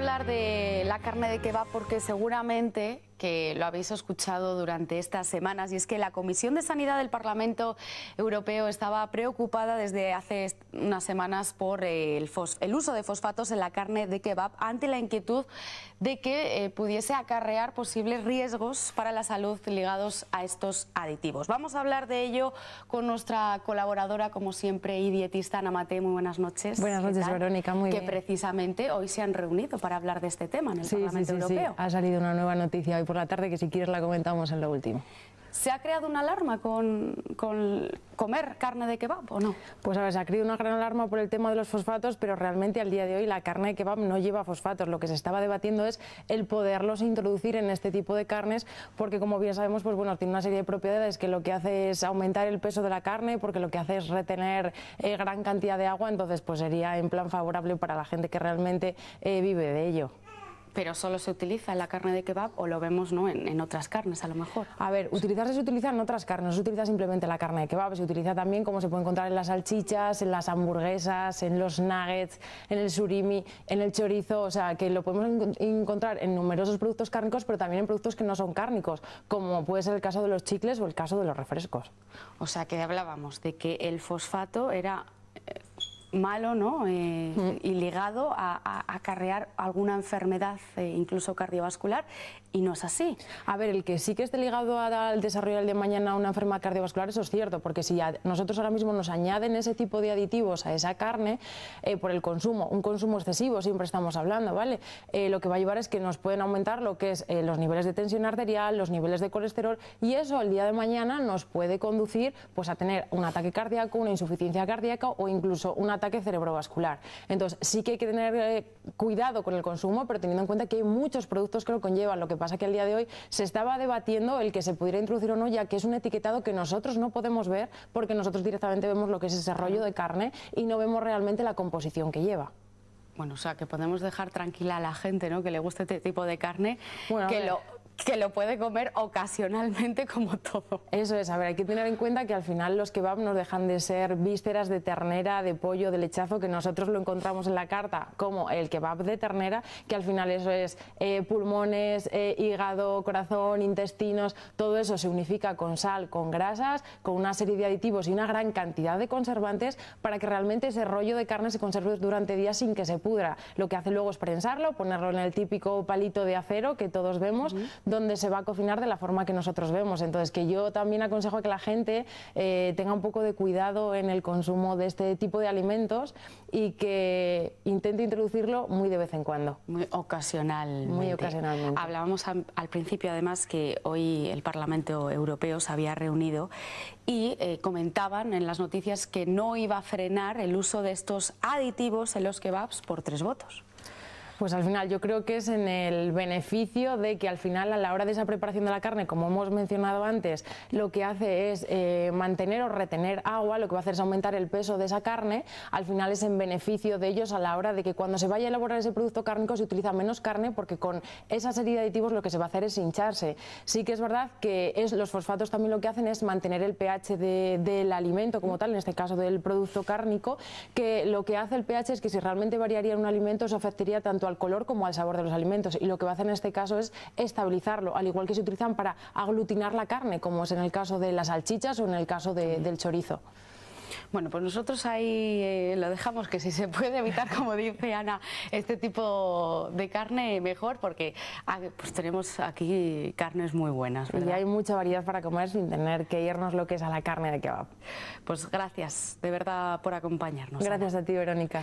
hablar de la carne de kebab porque seguramente que lo habéis escuchado durante estas semanas, y es que la Comisión de Sanidad del Parlamento Europeo estaba preocupada desde hace unas semanas por el uso de fosfatos en la carne de kebab, ante la inquietud de que pudiese acarrear posibles riesgos para la salud ligados a estos aditivos. Vamos a hablar de ello con nuestra colaboradora, como siempre, y dietista Ana Mate. Muy buenas noches. Buenas noches, Verónica. Muy bien. Que precisamente hoy se han reunido para hablar de este tema en el Parlamento Europeo. Sí, ha salido una nueva noticia hoy por la tarde que si quieres la comentamos en lo último. ¿Se ha creado una alarma con comer carne de kebab o no? Pues a ver, se ha creado una gran alarma por el tema de los fosfatos, pero realmente al día de hoy la carne de kebab no lleva fosfatos. Lo que se estaba debatiendo es el poderlos introducir en este tipo de carnes, porque como bien sabemos, pues bueno, tiene una serie de propiedades que lo que hace es aumentar el peso de la carne, porque lo que hace es retener gran cantidad de agua, entonces pues sería en plan favorable para la gente que realmente vive de ello. Pero solo se utiliza en la carne de kebab, o lo vemos, ¿no?, en otras carnes a lo mejor. A ver, utilizarse se utiliza en otras carnes, no se utiliza simplemente la carne de kebab, se utiliza también, como se puede encontrar en las salchichas, en las hamburguesas, en los nuggets, en el surimi, en el chorizo, o sea que lo podemos encontrar en numerosos productos cárnicos, pero también en productos que no son cárnicos, como puede ser el caso de los chicles o el caso de los refrescos. O sea que hablábamos de que el fosfato era malo, ¿no? Y ligado a acarrear alguna enfermedad, incluso cardiovascular, y no es así. A ver, el que sí que esté ligado al desarrollo del día de mañana a una enfermedad cardiovascular, eso es cierto, porque si nosotros ahora mismo nos añaden ese tipo de aditivos a esa carne, por el consumo, un consumo excesivo, siempre estamos hablando, ¿vale? Lo que va a llevar es que nos pueden aumentar lo que es los niveles de tensión arterial, los niveles de colesterol, y eso el día de mañana nos puede conducir pues a tener un ataque cardíaco, una insuficiencia cardíaca o incluso un ataque cerebrovascular. Entonces sí que hay que tener cuidado con el consumo, pero teniendo en cuenta que hay muchos productos que lo conllevan. Lo que pasa que al día de hoy se estaba debatiendo el que se pudiera introducir o no, ya que es un etiquetado que nosotros no podemos ver, porque nosotros directamente vemos lo que es ese rollo de carne y no vemos realmente la composición que lleva. Bueno, o sea, que podemos dejar tranquila a la gente, ¿no?, que le guste este tipo de carne, bueno, que lo puede comer ocasionalmente como todo. Eso es, a ver, hay que tener en cuenta que al final los kebab nos dejan de ser vísceras de ternera, de pollo, de lechazo, que nosotros lo encontramos en la carta como el kebab de ternera, que al final eso es pulmones, hígado, corazón, intestinos, todo eso se unifica con sal, con grasas, con una serie de aditivos y una gran cantidad de conservantes para que realmente ese rollo de carne se conserve durante días sin que se pudra. Lo que hace luego es prensarlo, ponerlo en el típico palito de acero que todos vemos, donde se va a cocinar de la forma que nosotros vemos. Entonces, que yo también aconsejo que la gente tenga un poco de cuidado en el consumo de este tipo de alimentos y que intente introducirlo muy de vez en cuando. Muy ocasionalmente. Muy ocasionalmente. Hablábamos al principio, además, que hoy el Parlamento Europeo se había reunido y comentaban en las noticias que no iba a frenar el uso de estos aditivos en los kebabs por 3 votos. Pues al final yo creo que es en el beneficio de que al final a la hora de esa preparación de la carne, como hemos mencionado antes, lo que hace es mantener o retener agua, lo que va a hacer es aumentar el peso de esa carne. Al final es en beneficio de ellos a la hora de que cuando se vaya a elaborar ese producto cárnico se utiliza menos carne, porque con esa serie de aditivos lo que se va a hacer es hincharse. Sí que es verdad que los fosfatos también lo que hacen es mantener el pH del alimento como tal, en este caso del producto cárnico, que lo que hace el pH es que si realmente variaría un alimento eso afectaría tanto al color como al sabor de los alimentos, y lo que va a hacer en este caso es estabilizarlo, al igual que se utilizan para aglutinar la carne, como es en el caso de las salchichas o en el caso del chorizo. Bueno, pues nosotros ahí lo dejamos, que si se puede evitar, como dice Ana, este tipo de carne, mejor, porque pues tenemos aquí carnes muy buenas, ¿verdad? Y hay mucha variedad para comer sin tener que irnos lo que es a la carne de kebab. Pues gracias, de verdad, por acompañarnos. Gracias Ana. a ti, Verónica.